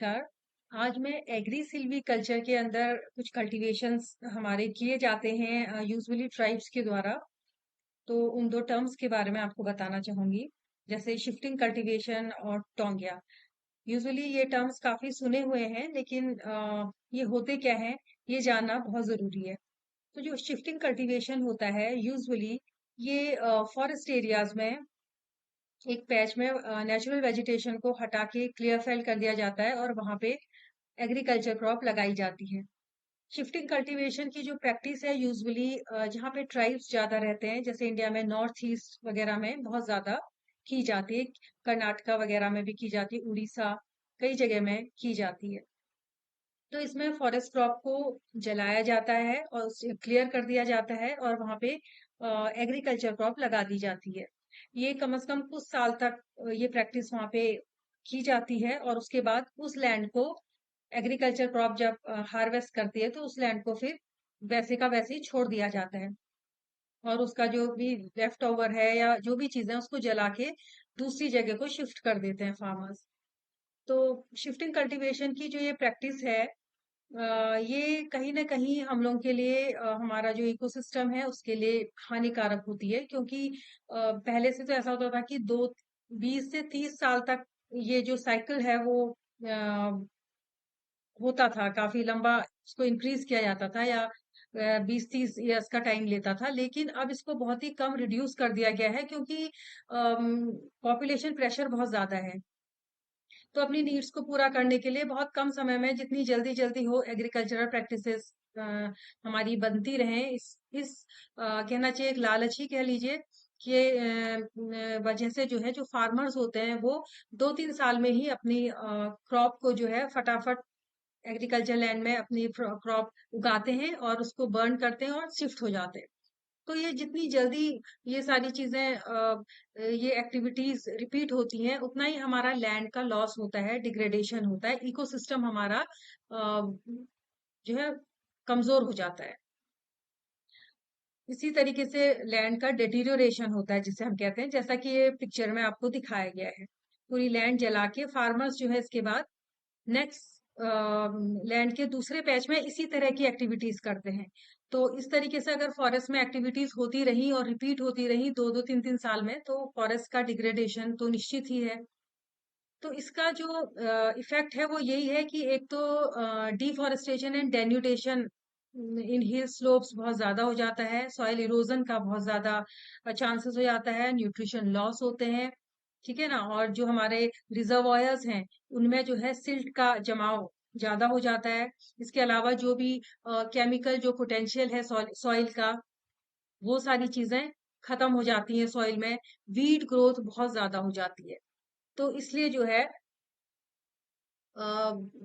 नमस्कार। आज मैं एग्री सिल्वी कल्चर के अंदर कुछ कल्टीवेशंस हमारे किए जाते हैं यूजुअली ट्राइब्स के द्वारा। तो उन दो टर्म्स के बारे में आपको बताना चाहूंगी, जैसे शिफ्टिंग कल्टीवेशन और टोंगिया। यूजुअली ये टर्म्स काफी सुने हुए हैं, लेकिन ये होते क्या हैं ये जानना बहुत जरूरी है। तो जो शिफ्टिंग कल्टीवेशन होता है यूजुअली ये फॉरेस्ट एरियाज में एक पैच में नेचुरल वेजिटेशन को हटा के क्लियर फेल कर दिया जाता है और वहां पे एग्रीकल्चर क्रॉप लगाई जाती है। शिफ्टिंग कल्टीवेशन की जो प्रैक्टिस है यूजुअली जहाँ पे ट्राइब्स ज्यादा रहते हैं, जैसे इंडिया में नॉर्थ ईस्ट वगैरह में बहुत ज्यादा की जाती है। कर्नाटका वगैरह में भी की जाती है, उड़ीसा कई जगह में की जाती है। तो इसमें फॉरेस्ट क्रॉप को जलाया जाता है और उसे क्लियर कर दिया जाता है और वहां पे एग्रीकल्चर क्रॉप लगा दी जाती है। ये कम से कम कुछ साल तक ये प्रैक्टिस वहां पे की जाती है और उसके बाद उस लैंड को एग्रीकल्चर क्रॉप जब हार्वेस्ट करती है तो उस लैंड को फिर वैसे का वैसे ही छोड़ दिया जाता है और उसका जो भी लेफ्ट ओवर है या जो भी चीजें उसको जला के दूसरी जगह को शिफ्ट कर देते हैं फार्मर्स। तो शिफ्टिंग कल्टीवेशन की जो ये प्रैक्टिस है ये कहीं ना कहीं हम लोगों के लिए हमारा जो इकोसिस्टम है उसके लिए हानिकारक होती है, क्योंकि पहले से तो ऐसा होता था कि दो 20 से 30 साल तक ये जो साइकिल है वो होता था, काफी लंबा इसको इंक्रीज किया जाता था, या 20-30 इयर्स का टाइम लेता था। लेकिन अब इसको बहुत ही कम रिड्यूस कर दिया गया है, क्योंकि पॉपुलेशन प्रेशर बहुत ज्यादा है। तो अपनी नीड्स को पूरा करने के लिए बहुत कम समय में जितनी जल्दी जल्दी हो एग्रीकल्चरल प्रैक्टिसेस हमारी बनती रहें, इस कहना चाहिए एक लालच ही कह लीजिए कि वजह से जो है जो फार्मर्स होते हैं वो 2-3 साल में ही अपनी क्रॉप को जो है फटाफट एग्रीकल्चर लैंड में अपनी क्रॉप उगाते हैं और उसको बर्न करते हैं और शिफ्ट हो जाते हैं। तो ये जितनी जल्दी ये सारी चीजें ये एक्टिविटीज रिपीट होती हैं, उतना ही हमारा लैंड का लॉस होता है, डिग्रेडेशन होता है, इकोसिस्टम हमारा जो है कमजोर हो जाता है। इसी तरीके से लैंड का डिटीरियोरेशन होता है, जिसे हम कहते हैं, जैसा कि ये पिक्चर में आपको दिखाया गया है। पूरी लैंड जला के फार्मर्स जो है इसके बाद नेक्स्ट लैंड के दूसरे पैच में इसी तरह की एक्टिविटीज करते हैं। तो इस तरीके से अगर फॉरेस्ट में एक्टिविटीज होती रही और रिपीट होती रही 2-2 3-3 साल में, तो फॉरेस्ट का डिग्रेडेशन तो निश्चित ही है। तो इसका जो इफेक्ट है वो यही है कि एक तो deforestation and denudation in hill slopes बहुत ज्यादा हो जाता है, सॉइल इरोजन का बहुत ज्यादा चांसेस हो जाता है, न्यूट्रिशन लॉस होते हैं, ठीक है ना। और जो हमारे रिजर्वायर्स हैं उनमें जो है सिल्ट का जमाव ज्यादा हो जाता है। इसके अलावा जो भी केमिकल जो पोटेंशियल है सॉइल का, वो सारी चीजें खत्म हो जाती हैं सॉइल में। वीड ग्रोथ बहुत ज्यादा हो जाती है। तो इसलिए जो है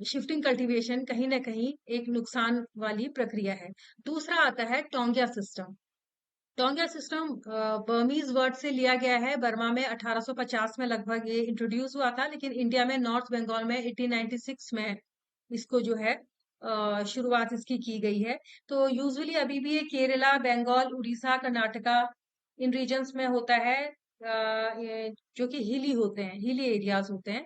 शिफ्टिंग कल्टीवेशन कहीं ना कहीं एक नुकसान वाली प्रक्रिया है। दूसरा आता है Taungya system. Taungya system Burmese word से लिया गया है। बर्मा में 1850 में लगभग ये इंट्रोड्यूस हुआ था, लेकिन इंडिया में नॉर्थ बंगाल में 1896 में इसको जो है शुरुआत इसकी की गई है। तो यूजुअली अभी भी ये केरला, बंगाल, उड़ीसा, कर्नाटका इन रीजन्स में होता है, जो कि हिली होते हैं, हिली एरियाज होते हैं,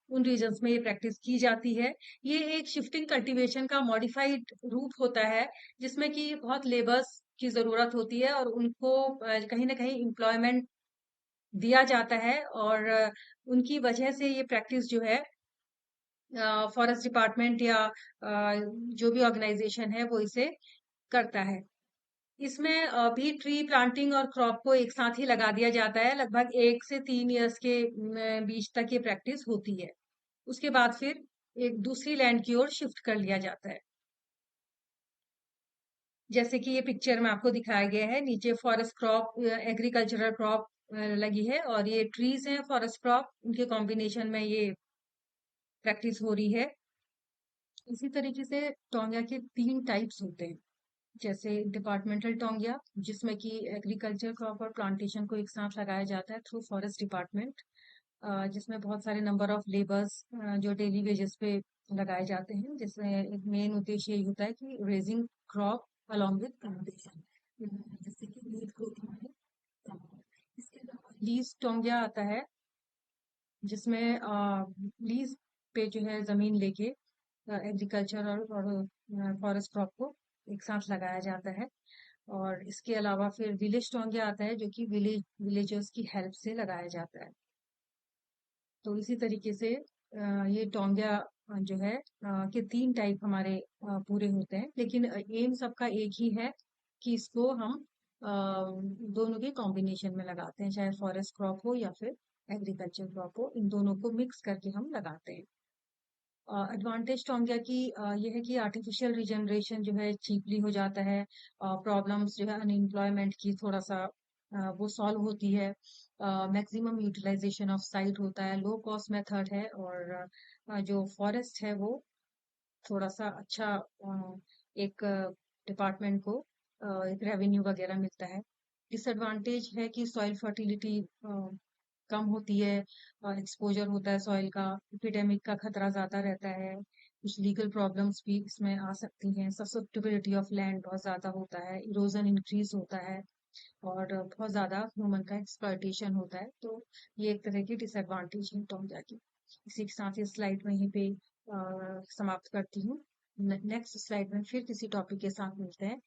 उन रीजन्स में ये प्रैक्टिस की जाती है। ये एक शिफ्टिंग कल्टीवेशन का मॉडिफाइड रूप होता है, जिसमें कि बहुत लेबर्स की जरूरत होती है और उनको कहीं ना कहीं एम्प्लॉयमेंट दिया जाता है, और उनकी वजह से ये प्रैक्टिस जो है फॉरेस्ट डिपार्टमेंट या जो भी ऑर्गेनाइजेशन है वो इसे करता है। इसमें भी ट्री प्लांटिंग और क्रॉप को एक साथ ही लगा दिया जाता है। लगभग 1 से 3 इयर्स के बीच तक ये प्रैक्टिस होती है। उसके बाद फिर एक दूसरी लैंड की ओर शिफ्ट कर लिया जाता है। जैसे कि ये पिक्चर में आपको दिखाया गया है, नीचे फॉरेस्ट क्रॉप, एग्रीकल्चरल क्रॉप लगी है और ये ट्रीज हैं फॉरेस्ट क्रॉप, उनके कॉम्बिनेशन में ये प्रैक्टिस हो रही है। इसी तरीके से टोंगिया के 3 टाइप्स होते हैं। जैसे डिपार्टमेंटल टोंगिया, जिसमें कि एग्रीकल्चर क्रॉप और प्लांटेशन को एक साथ लगाया जाता है थ्रू फॉरेस्ट डिपार्टमेंट, जिसमें बहुत सारे नंबर ऑफ लेबर्स जो डेली वेजेस पे लगाए जाते हैं, जिसमें एक मेन उद्देश्य यही होता है कि raising crop along with plantation, जिससे कि लीफ ग्रोथ हमारी कम हो। इसके अलावा लीज टोंगिया आता है, जिसमें लीज पे जो है जमीन लेके एग्रीकल्चर और फॉरेस्ट क्रॉप को एक साथ लगाया जाता है। और इसके अलावा फिर विलेज टोंगिया आता है जो कि विलेजर्स की हेल्प से लगाया जाता है। तो इसी तरीके से ये टोंगिया जो है के 3 टाइप हमारे पूरे होते हैं, लेकिन एम सबका एक ही है कि इसको हम दोनों के कॉम्बिनेशन में लगाते हैं, चाहे फॉरेस्ट क्रॉप हो या फिर एग्रीकल्चर क्रॉप हो, इन दोनों को मिक्स करके हम लगाते हैं। एडवांटेज टोंगिया की ये है कि आर्टिफिशियल रिजनरेशन जो है चीपली हो जाता है, प्रॉब्लम्स जो है अनएम्प्लॉयमेंट की थोड़ा सा वो सॉल्व होती है, मैक्सिमम यूटिलाइजेशन ऑफ साइट होता है, लो कॉस्ट मेथड है, और जो फॉरेस्ट है वो थोड़ा सा अच्छा एक डिपार्टमेंट को एक रेवेन्यू वगैरह मिलता है। डिसएडवांटेज है कि सॉइल फर्टिलिटी कम होती है, एक्सपोजर होता है सॉइल का, एपिडेमिक का खतरा ज्यादा रहता है, कुछ लीगल प्रॉब्लम्स भी इसमें आ सकती हैं, ससेप्टेबिलिटी ऑफ लैंड बहुत ज्यादा होता है, इरोजन इंक्रीज होता है, और बहुत ज्यादा ह्यूमन का एक्सप्लॉयटेशन होता है। तो ये एक तरह की डिसएडवांटेज है टोंगिया की। इसी के साथ ये स्लाइड वहीं पे समाप्त करती हूँ। नेक्स्ट स्लाइड में फिर किसी टॉपिक के साथ मिलते हैं।